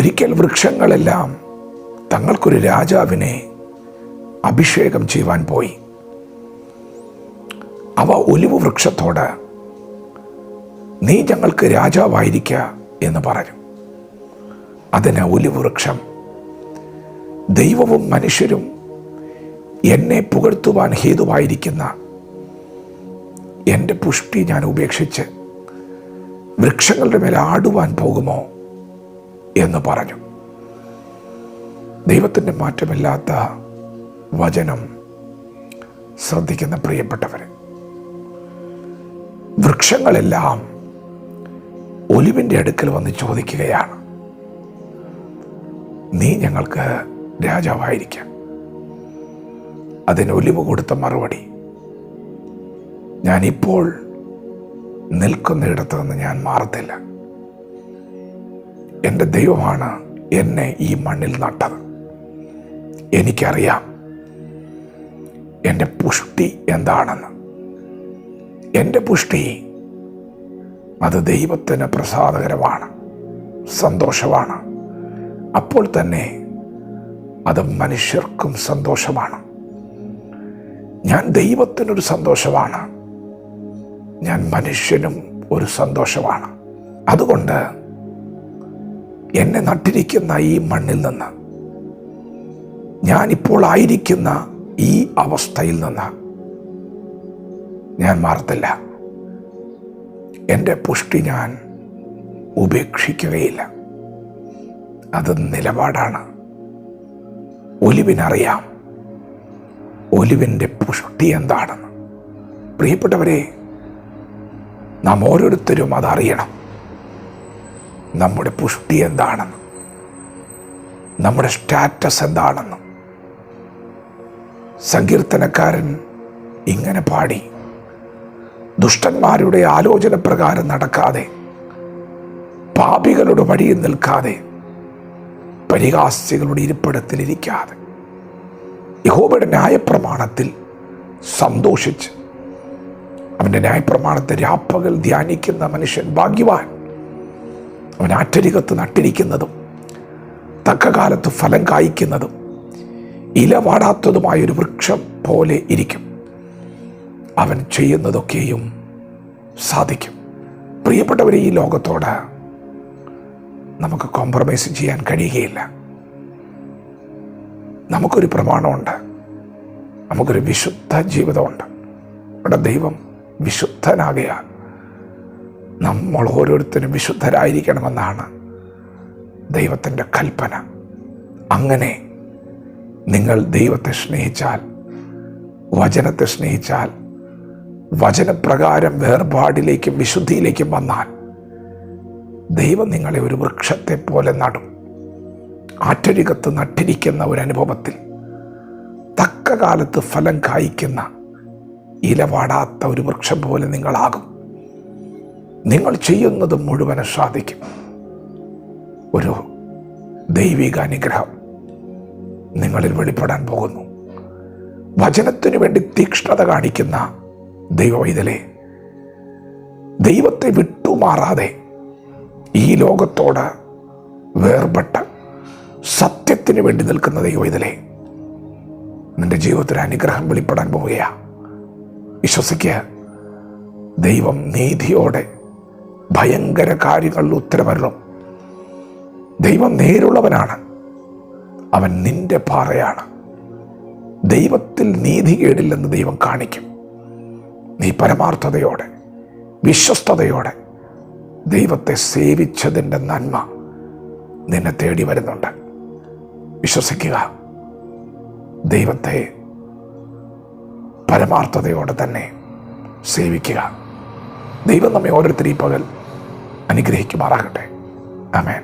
ഒരിക്കൽ വൃക്ഷങ്ങളെല്ലാം തങ്ങൾക്കൊരു രാജാവിനെ അഭിഷേകം ചെയ്യുവാൻ പോയി. അവ ഒലിവ് വൃക്ഷത്തോട്, നീ ഞങ്ങൾക്ക് രാജാവായിരിക്ക എന്ന് പറഞ്ഞു. അതിന് ഒലിവ് വൃക്ഷം, ദൈവവും മനുഷ്യരും എന്നെ പുകഴ്ത്തുവാൻ ഹേതുവായിരിക്കുന്ന എൻ്റെ പുഷ്ടി ഞാൻ ഉപേക്ഷിച്ച് വൃക്ഷങ്ങളുടെ മേൽ ആടുവാൻ പോകുമോ എന്ന് പറഞ്ഞു. ദൈവത്തിൻ്റെ മാറ്റമില്ലാത്ത വചനം ശ്രദ്ധിക്കുന്ന പ്രിയപ്പെട്ടവരെ, വൃക്ഷങ്ങളെല്ലാം ഒലിവിൻ്റെ അടുക്കൽ വന്ന് ചോദിക്കുകയാണ്, നീ ഞങ്ങൾക്ക് രാജാവായിരിക്കാം. അതിന് ഒലിവ് കൊടുത്ത മറുപടി, ഞാനിപ്പോൾ നിൽക്കുന്നിടത്ത് നിന്ന് ഞാൻ മാറത്തില്ല. എൻ്റെ ദൈവമാണ് എന്നെ ഈ മണ്ണിൽ നട്ടത്. എനിക്കറിയാം എൻ്റെ പുഷ്ടി എന്താണെന്ന്. എൻ്റെ പുഷ്ടി അത് ദൈവത്തിന് പ്രസാദകരമാണ്, സന്തോഷമാണ്. അപ്പോൾ തന്നെ അത് മനുഷ്യർക്കും സന്തോഷമാണ്. ഞാൻ ദൈവത്തിനൊരു സന്തോഷമാണ്, ഞാൻ മനുഷ്യനും ഒരു സന്തോഷമാണ്. അതുകൊണ്ട് എന്നെ നട്ടിരിക്കുന്ന ഈ മണ്ണിൽ നിന്ന്, ഞാനിപ്പോൾ ആയിരിക്കുന്ന ഈ അവസ്ഥയിൽ നിന്ന് ഞാൻ മാറത്തില്ല. എൻ്റെ പുഷ്ടി ഞാൻ ഉപേക്ഷിക്കുകയില്ല. അത് നിലപാടാണ്. ഒലിവിനറിയാം ഒലിവിൻ്റെ പുഷ്ടി എന്താണെന്ന്. പ്രിയപ്പെട്ടവരെ, നാം ഓരോരുത്തരും അതറിയണം. നമ്മുടെ പുഷ്ടി എന്താണെന്ന്, നമ്മുടെ സ്റ്റാറ്റസ് എന്താണെന്ന്. സങ്കീർത്തനക്കാരൻ ഇങ്ങനെ പാടി, ദുഷ്ടന്മാരുടെ ആലോചന പ്രകാരം നടക്കാതെ, പാപികളുടെ വഴിയിൽ നിൽക്കാതെ, പരിഹാസികളുടെ ഇരിപ്പിടത്തിലിരിക്കാതെ, യഹോവയുടെ ന്യായപ്രമാണത്തിൽ സന്തോഷിച്ച് അവൻ്റെ ന്യായപ്രമാണത്തെ രാപ്പകൽ ധ്യാനിക്കുന്ന മനുഷ്യൻ ഭാഗ്യവാൻ. അവൻ ആറ്റരികത്ത് നട്ടിരിക്കുന്നതും തക്കകാലത്ത് ഫലം കായ്ക്കുന്നതും ഇല വാടാത്തതുമായൊരു വൃക്ഷം പോലെ ഇരിക്കും. അവൻ ചെയ്യുന്നതൊക്കെയും സാധിക്കും. പ്രിയപ്പെട്ടവരെ, ഈ ലോകത്തോട് നമുക്ക് കോംപ്രമൈസ് ചെയ്യാൻ കഴിയുകയില്ല. നമുക്കൊരു പ്രമാണമുണ്ട്, നമുക്കൊരു വിശുദ്ധ ജീവിതമുണ്ട്. നമ്മുടെ ദൈവം വിശുദ്ധനാകയാൽ നമ്മൾ ഓരോരുത്തരും വിശുദ്ധരായിരിക്കണമെന്നാണ് ദൈവത്തിൻ്റെ കൽപ്പന. അങ്ങനെ നിങ്ങൾ ദൈവത്തെ സ്നേഹിച്ചാൽ, വചനത്തെ സ്നേഹിച്ചാൽ, വചനപ്രകാരം വേർപാടിലേക്കും വിശുദ്ധിയിലേക്കും വന്നാൽ ദൈവം നിങ്ങളെ ഒരു വൃക്ഷത്തെ പോലെ നടും. ആറ്റരികത്ത് നട്ടിരിക്കുന്ന ഒരു അനുഭവത്തിൽ തക്ക കാലത്ത് ഫലം കായ്ക്കുന്ന ഇലവാടാത്ത ഒരു വൃക്ഷം പോലെ നിങ്ങളാകും. നിങ്ങൾ ചെയ്യുന്നത് മുഴുവനും സാധിക്കും. ഒരു ദൈവിക അനുഗ്രഹം നിങ്ങളിൽ വെളിപ്പെടാൻ പോകുന്നു. വചനത്തിനു വേണ്ടി തീക്ഷ്ണത കാണിക്കുന്ന ദൈവവൈതലേ, ദൈവത്തെ വിട്ടുമാറാതെ ഈ ലോകത്തോട് വേർപെട്ട് സത്യത്തിന് വേണ്ടി നിൽക്കുന്ന ദൈവവൈതലേ, നിന്റെ ജീവിതത്തിൽ അനുഗ്രഹം വെളിപ്പെടാൻ പോവുകയാണ്. വിശ്വസിക്കുക. ദൈവം നീതിയോടെ ഭയങ്കര കാര്യങ്ങളിൽ ഉത്തരമരുളും. ദൈവം നേരുള്ളവനാണ്. അവൻ നിന്റെ പാറയാണ്. ദൈവത്തിൽ നീതികേടില്ലെന്ന് ദൈവം കാണിക്കും. നീ പരമാർത്ഥതയോടെ, വിശ്വസ്തയോടെ ദൈവത്തെ സേവിച്ചതിൻ്റെ നന്മ നിന്നെ തേടി വരുന്നുണ്ട്. വിശ്വസിക്കുക. ദൈവത്തെ പരമാർത്ഥതയോടെ തന്നെ സേവിക്കുക. ദൈവം നമ്മെ ഓരോരുത്തരും ഈ പകൽ അനുഗ്രഹിക്കുമാറാകട്ടെ. ആമേൻ.